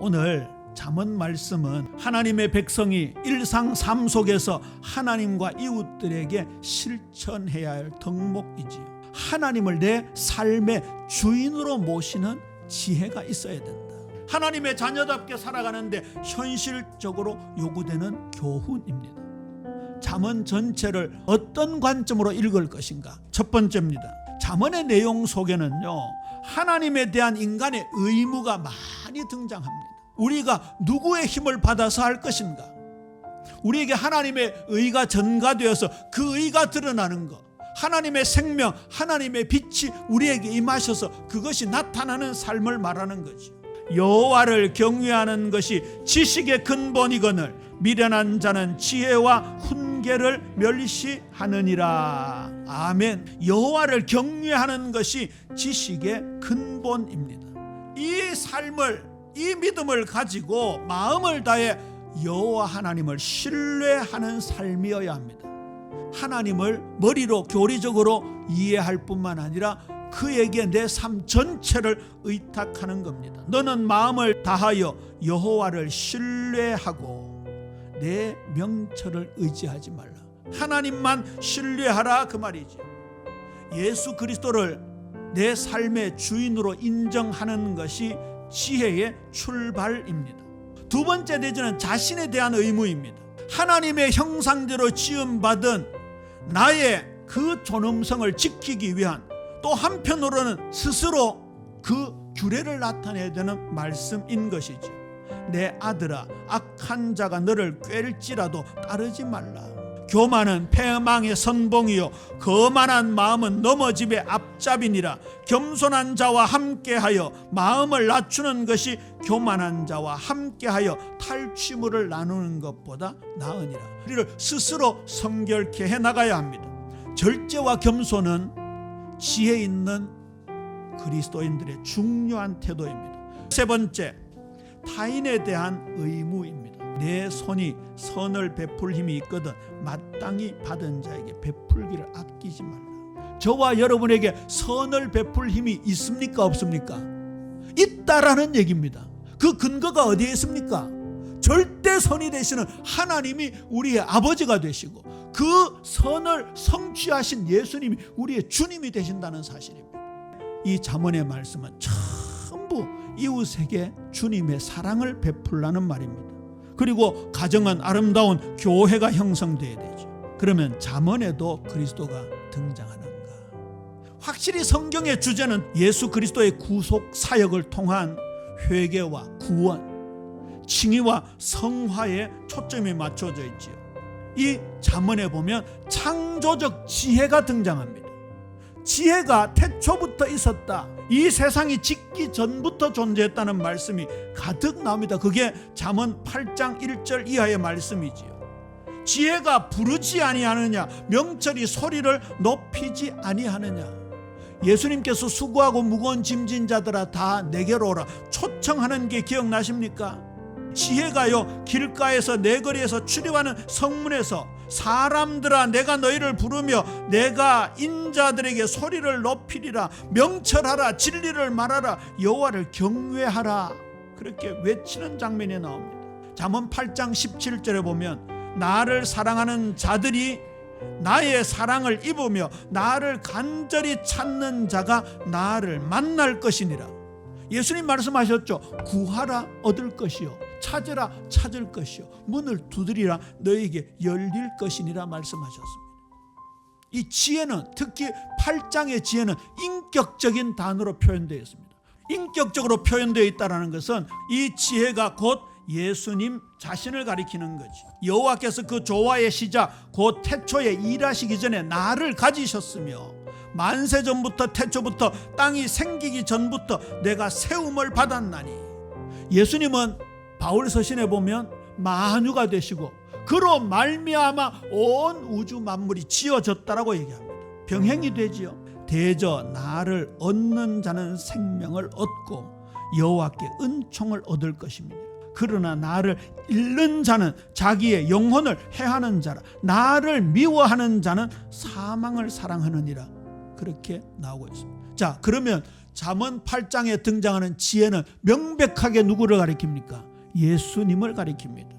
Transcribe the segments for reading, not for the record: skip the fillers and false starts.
오늘 잠언 말씀은 하나님의 백성이 일상 삶 속에서 하나님과 이웃들에게 실천해야 할 덕목이지요. 하나님을 내 삶의 주인으로 모시는 지혜가 있어야 된다. 하나님의 자녀답게 살아가는데 현실적으로 요구되는 교훈입니다. 잠언 전체를 어떤 관점으로 읽을 것인가? 첫 번째입니다. 잠언의 내용 속에는요, 하나님에 대한 인간의 의무가 많이 등장합니다. 우리가 누구의 힘을 받아서 할 것인가? 우리에게 하나님의 의가 전가되어서 그 의가 드러나는 것, 하나님의 생명, 하나님의 빛이 우리에게 임하셔서 그것이 나타나는 삶을 말하는 거지. 여호와를 경외하는 것이 지식의 근본이거늘 미련한 자는 지혜와 훈계를 멸시하느니라. 아멘. 여호와를 경외하는 것이 지식의 근본입니다. 이 삶을, 이 믿음을 가지고 마음을 다해 여호와 하나님을 신뢰하는 삶이어야 합니다. 하나님을 머리로 교리적으로 이해할 뿐만 아니라 그에게 내 삶 전체를 의탁하는 겁니다. 너는 마음을 다하여 여호와를 신뢰하고 내 명철을 의지하지 말라. 하나님만 신뢰하라, 그 말이지. 예수 그리스도를 내 삶의 주인으로 인정하는 것이 지혜의 출발입니다. 두 번째 내지는 자신에 대한 의무입니다. 하나님의 형상대로 지음받은 나의 그 존엄성을 지키기 위한, 또 한편으로는 스스로 그 규례를 나타내야 되는 말씀인 것이지. 내 아들아, 악한 자가 너를 꾀일지라도 따르지 말라. 교만은 패망의 선봉이요 거만한 마음은 넘어짐의 앞잡이니라. 겸손한 자와 함께하여 마음을 낮추는 것이 교만한 자와 함께하여 탈취물을 나누는 것보다 나으니라. 우리를 스스로 성결케 해나가야 합니다. 절제와 겸손은 지혜 있는 그리스도인들의 중요한 태도입니다. 세 번째, 타인에 대한 의무입니다. 내 손이 선을 베풀 힘이 있거든 마땅히 받은 자에게 베풀기를 아끼지 말라. 저와 여러분에게 선을 베풀 힘이 있습니까, 없습니까? 있다라는 얘기입니다. 그 근거가 어디에 있습니까? 절대 선이 되시는 하나님이 우리의 아버지가 되시고 그 선을 성취하신 예수님이 우리의 주님이 되신다는 사실입니다. 이 잠언의 말씀은 전부 이웃에게 주님의 사랑을 베풀라는 말입니다. 그리고 가정은 아름다운 교회가 형성돼야 되죠. 그러면 잠언에도 그리스도가 등장하는가? 확실히 성경의 주제는 예수 그리스도의 구속 사역을 통한 회개와 구원, 칭의와 성화에 초점이 맞춰져 있지요. 이 잠언에 보면 창조적 지혜가 등장합니다. 지혜가 태초부터 있었다. 이 세상이 짓기 전부터 존재했다는 말씀이 가득 나옵니다. 그게 잠언 8장 1절 이하의 말씀이지요. 지혜가 부르지 아니하느냐, 명철이 소리를 높이지 아니하느냐. 예수님께서 수고하고 무거운 짐진 자들아 다 내게로 오라 초청하는 게 기억나십니까? 지혜가요, 길가에서 내거리에서 출입하는 성문에서 사람들아 내가 너희를 부르며 내가 인자들에게 소리를 높이리라. 명철하라, 진리를 말하라, 여호와를 경외하라, 그렇게 외치는 장면이 나옵니다. 잠언 8장 17절에 보면 나를 사랑하는 자들이 나의 사랑을 입으며 나를 간절히 찾는 자가 나를 만날 것이니라. 예수님 말씀하셨죠. 구하라 얻을 것이요 찾으라 찾을 것이요 문을 두드리라 너에게 열릴 것이니라 말씀하셨습니다. 이 지혜는, 특히 8장의 지혜는 인격적인 단어로 표현되어 있습니다. 인격적으로 표현되어 있다는 것은 이 지혜가 곧 예수님 자신을 가리키는 거지. 여호와께서 그 조화의 시작 곧 태초에 일하시기 전에 나를 가지셨으며 만세 전부터 태초부터 땅이 생기기 전부터 내가 세움을 받았나니. 예수님은 바울 서신에 보면 만유가 되시고 그로 말미암아 온 우주 만물이 지어졌다라고 얘기합니다. 병행이 되지요. 대저 나를 얻는 자는 생명을 얻고 여호와께 은총을 얻을 것입니다. 그러나 나를 잃는 자는 자기의 영혼을 해하는 자라. 나를 미워하는 자는 사망을 사랑하느니라. 그렇게 나오고 있습니다. 자, 그러면 잠언 8장에 등장하는 지혜는 명백하게 누구를 가리킵니까? 예수님을 가리킵니다.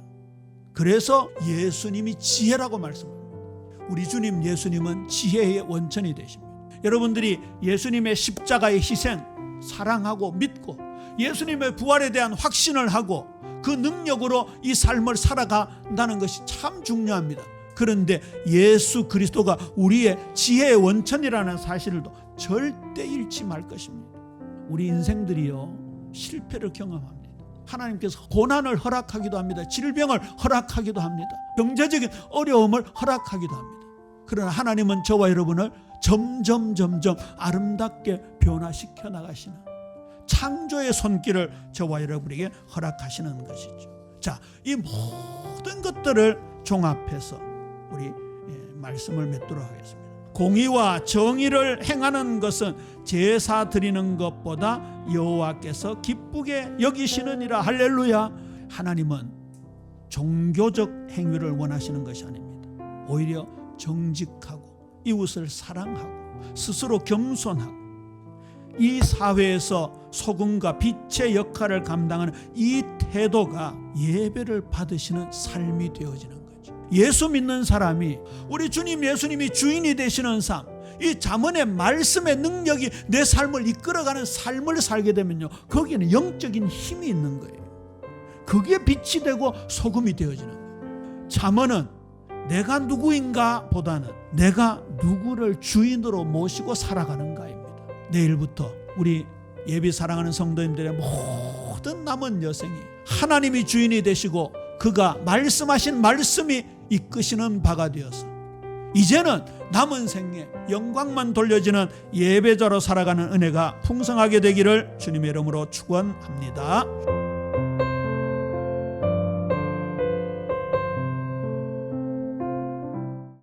그래서 예수님이 지혜라고 말씀합니다. 우리 주님 예수님은 지혜의 원천이 되십니다. 여러분들이 예수님의 십자가의 희생 사랑하고 믿고 예수님의 부활에 대한 확신을 하고 그 능력으로 이 삶을 살아간다는 것이 참 중요합니다. 그런데 예수 그리스도가 우리의 지혜의 원천이라는 사실을 절대 잃지 말 것입니다. 우리 인생들이요, 실패를 경험합니다. 하나님께서 고난을 허락하기도 합니다. 질병을 허락하기도 합니다. 경제적인 어려움을 허락하기도 합니다. 그러나 하나님은 저와 여러분을 점점 아름답게 변화시켜 나가시는 창조의 손길을 저와 여러분에게 허락하시는 것이죠. 자, 이 모든 것들을 종합해서 우리 말씀을 맺도록 하겠습니다. 공의와 정의를 행하는 것은 제사 드리는 것보다 여호와께서 기쁘게 여기시느니라. 할렐루야. 하나님은 종교적 행위를 원하시는 것이 아닙니다. 오히려 정직하고 이웃을 사랑하고 스스로 겸손하고 이 사회에서 소금과 빛의 역할을 감당하는 이 태도가 예배를 받으시는 삶이 되어지는 거죠. 예수 믿는 사람이, 우리 주님 예수님이 주인이 되시는 삶, 이 잠언의 말씀의 능력이 내 삶을 이끌어가는 삶을 살게 되면요, 거기에는 영적인 힘이 있는 거예요. 그게 빛이 되고 소금이 되어지는 거예요. 잠언은 내가 누구인가 보다는 내가 누구를 주인으로 모시고 살아가는가입니다. 내일부터 우리 예비 사랑하는 성도님들의 모든 남은 여생이 하나님이 주인이 되시고 그가 말씀하신 말씀이 이끄시는 바가 되어서 이제는 남은 생에 영광만 돌려지는 예배자로 살아가는 은혜가 풍성하게 되기를 주님의 이름으로 축원합니다.